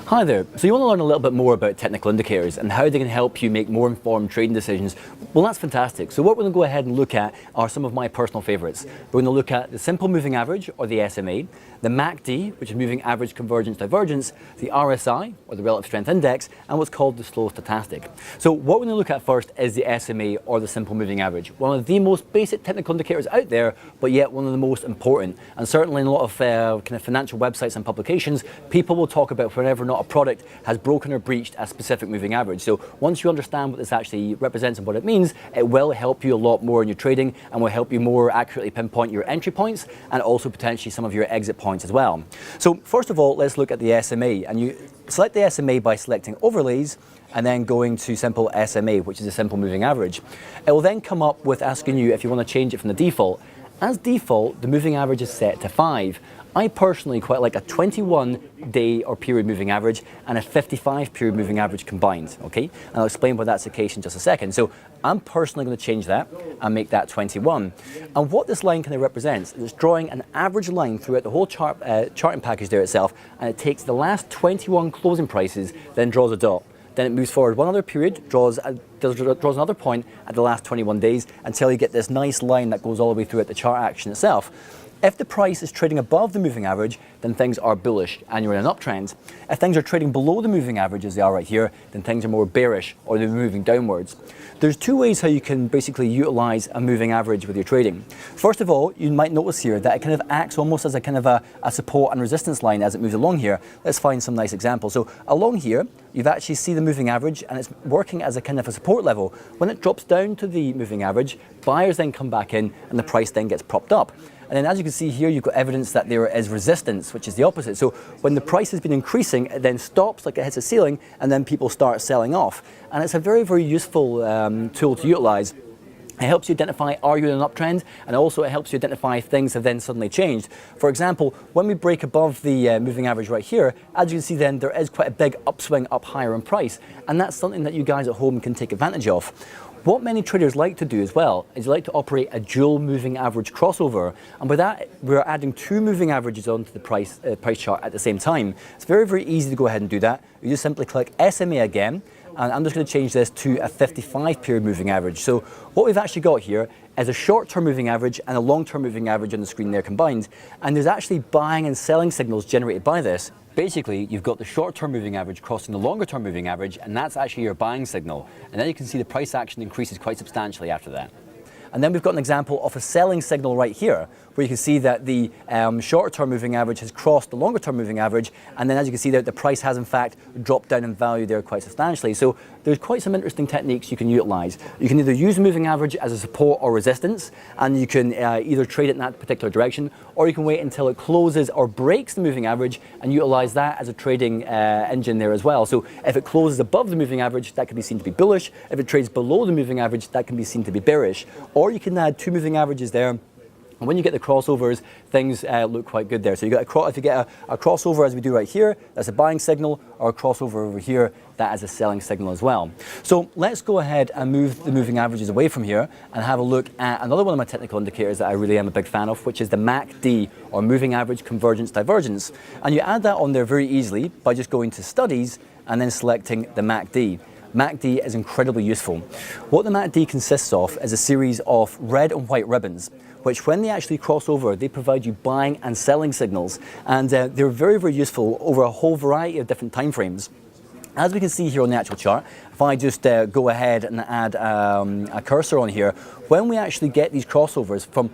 Hi there. So you want to learn a little bit more about technical indicators and how they can help you make more informed trading decisions? Well, that's fantastic. So what we're going to go ahead and look at are some of my personal favorites. We're going to look at the simple moving average, or the SMA, the MACD, which is moving average convergence divergence, the RSI, or the relative strength index, and what's called the slow stochastic. So what we're going to look at first is the SMA, or the simple moving average. One of the most basic technical indicators out there, but yet one of the most important. And certainly in a lot of kind of financial websites and publications, people will talk about whenever or not a product has broken or breached a specific moving average. So once you understand what this actually represents and what it means, it will help you a lot more in your trading and will help you more accurately pinpoint your entry points and also potentially some of your exit points as well. So first of all, let's look at the SMA, and you select the SMA by selecting overlays and then going to simple SMA, which is a simple moving average. It will then come up with asking you if you want to change it from the default. As default, the moving average is set to 5. I personally quite like a 21-day or period moving average and a 55-period moving average combined, okay? And I'll explain why that's the case in just a second. So I'm personally going to change that and make that 21. And what this line kind of represents is it's drawing an average line throughout the whole charting package there itself, and it takes the last 21 closing prices, then draws a dot. Then it moves forward one other period, draws another point at the last 21 days until you get this nice line that goes all the way throughout the chart action itself. If the price is trading above the moving average, then things are bullish and you're in an uptrend. If things are trading below the moving average, as they are right here, then things are more bearish or they're moving downwards. There's two ways how you can basically utilize a moving average with your trading. First of all, you might notice here that it kind of acts almost as a kind of a support and resistance line as it moves along here. Let's find some nice examples. So along here, you've actually see the moving average and it's working as a kind of a support level. When it drops down to the moving average, buyers then come back in and the price then gets propped up. And then as you can see here, you've got evidence that there is resistance, which is the opposite. So when the price has been increasing, it then stops like it hits a ceiling, and then people start selling off. And it's a very, very useful tool to utilize. It helps you identify, are you in an uptrend? And also it helps you identify if things have then suddenly changed. For example, when we break above the moving average right here, as you can see then, there is quite a big upswing up higher in price. And that's something that you guys at home can take advantage of. What many traders like to do as well is they like to operate a dual moving average crossover, and by that we're adding two moving averages onto the price chart at the same time. It's very, very easy to go ahead and do that. You just simply click SMA again, and I'm just going to change this to a 55-period moving average. So what we've actually got here is a short-term moving average and a long-term moving average on the screen there combined, and there's actually buying and selling signals generated by this. Basically, you've got the short-term moving average crossing the longer-term moving average, and that's actually your buying signal. And then you can see the price action increases quite substantially after that. And then we've got an example of a selling signal right here, where you can see that the shorter-term moving average has crossed the longer-term moving average, and then as you can see there, the price has in fact dropped down in value there quite substantially. So there's quite some interesting techniques you can utilize. You can either use the moving average as a support or resistance, and you can either trade it in that particular direction, or you can wait until it closes or breaks the moving average and utilize that as a trading engine there as well. So if it closes above the moving average, that can be seen to be bullish. If it trades below the moving average, that can be seen to be bearish. Or you can add two moving averages there, and when you get the crossovers, things look quite good there. So if you get a crossover as we do right here, that's a buying signal, or a crossover over here, that is a selling signal as well. So let's go ahead and move the moving averages away from here and have a look at another one of my technical indicators that I really am a big fan of, which is the MACD, or moving average convergence divergence. And you add that on there very easily by just going to studies and then selecting the MACD. MACD is incredibly useful. What the MACD consists of is a series of red and white ribbons, which when they actually cross over, they provide you buying and selling signals. And they're very, very useful over a whole variety of different time frames. As we can see here on the actual chart, if I just go ahead and add a cursor on here, when we actually get these crossovers from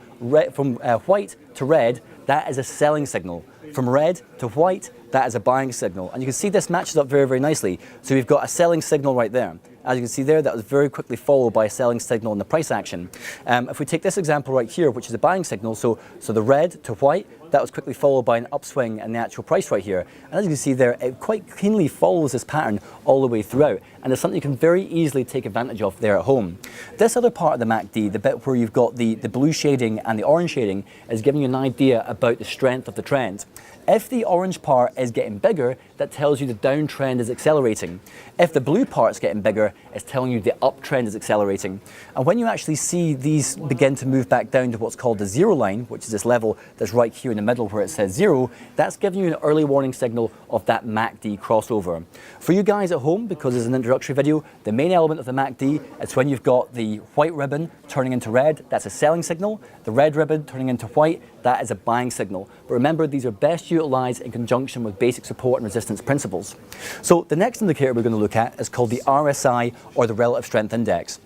white to red, that is a selling signal. From red to white, that is a buying signal. And you can see this matches up very, very nicely. So we've got a selling signal right there. As you can see there, that was very quickly followed by a selling signal in the price action. If we take this example right here, which is a buying signal, so the red to white, that was quickly followed by an upswing in the actual price right here. And as you can see there, it quite cleanly follows this pattern all the way throughout. And it's something you can very easily take advantage of there at home. This other part of the MACD, the bit where you've got the blue shading and the orange shading, is giving you an idea about the strength of the trend. If the orange part is getting bigger, that tells you the downtrend is accelerating. If the blue part's getting bigger, it's telling you the uptrend is accelerating. And when you actually see these begin to move back down to what's called the zero line, which is this level that's right here in the middle where it says 0, that's giving you an early warning signal of that MACD crossover. For you guys at home, because it's an introductory video, the main element of the MACD is when you've got the white ribbon turning into red, that's a selling signal. The red ribbon turning into white, that is a buying signal. But remember, these are best utilized in conjunction with basic support and resistance principles. So the next indicator we're going to look at is called the RSI, or the Relative Strength Index.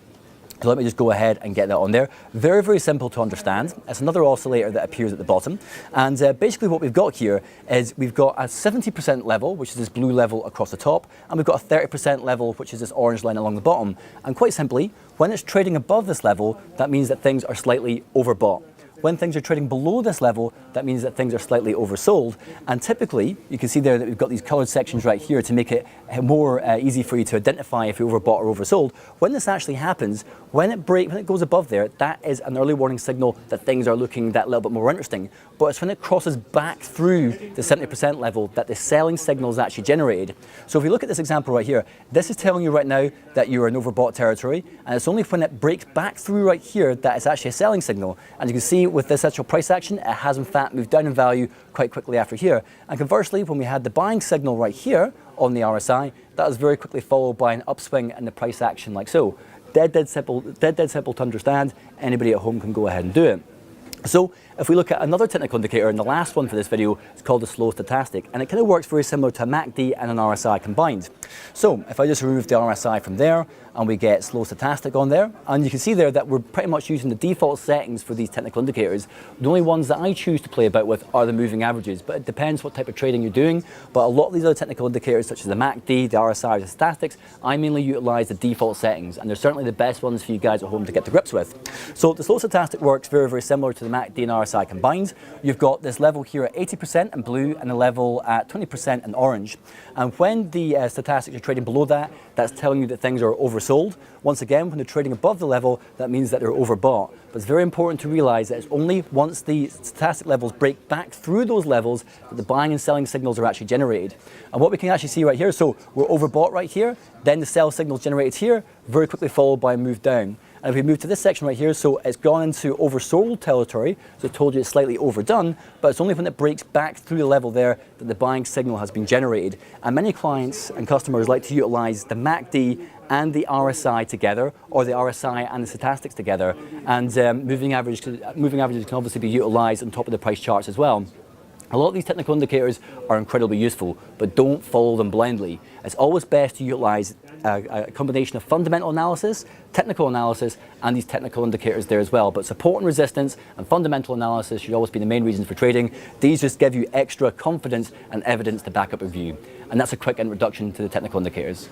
So let me just go ahead and get that on there. Very, very simple to understand. It's another oscillator that appears at the bottom. And basically what we've got here is we've got a 70% level, which is this blue level across the top, and we've got a 30% level, which is this orange line along the bottom. And quite simply, when it's trading above this level, that means that things are slightly overbought. When things are trading below this level, that means that things are slightly oversold. And typically, you can see there that we've got these colored sections right here to make it more easy for you to identify if you're overbought or oversold. When this actually happens, when it goes above there, that is an early warning signal that things are looking that little bit more interesting. But it's when it crosses back through the 70% level that the selling signal is actually generated. So if you look at this example right here, this is telling you right now that you're in overbought territory, and it's only when it breaks back through right here that it's actually a selling signal. And you can see with this actual price action, it has in fact moved down in value quite quickly after here. And conversely, when we had the buying signal right here on the RSI, that was very quickly followed by an upswing in the price action like so. Dead simple to understand. Anybody at home can go ahead and do it. So if we look at another technical indicator, and the last one for this video, it's called the Stochastic, and it kind of works very similar to a MACD and an RSI combined. So if I just remove the RSI from there, and we get Stochastic on there, and you can see there that we're pretty much using the default settings for these technical indicators. The only ones that I choose to play about with are the moving averages, but it depends what type of trading you're doing. But a lot of these other technical indicators, such as the MACD, the RSI, the Stochastics, I mainly utilize the default settings, and they're certainly the best ones for you guys at home to get to grips with. So the Stochastic works very, very similar to the MACD and RSI combined. You've got this level here at 80% in blue and a level at 20% in orange. And when the Stochastics are trading below that, that's telling you that things are oversold. Once again, when they're trading above the level, that means that they're overbought. But it's very important to realize that it's only once the Stochastic levels break back through those levels that the buying and selling signals are actually generated. And what we can actually see right here, so we're overbought right here, then the sell signal generated here, very quickly followed by a move down. And if we move to this section right here, so it's gone into oversold territory, so I told you it's slightly overdone, but it's only when it breaks back through the level there that the buying signal has been generated. And many clients and customers like to utilize the MACD and the RSI together, or the RSI and the Stochastics together. And moving averages can obviously be utilized on top of the price charts as well. A lot of these technical indicators are incredibly useful, but don't follow them blindly. It's always best to utilize a combination of fundamental analysis, technical analysis, and these technical indicators there as well. But support and resistance and fundamental analysis should always be the main reasons for trading. These just give you extra confidence and evidence to back up your view. And that's a quick introduction to the technical indicators.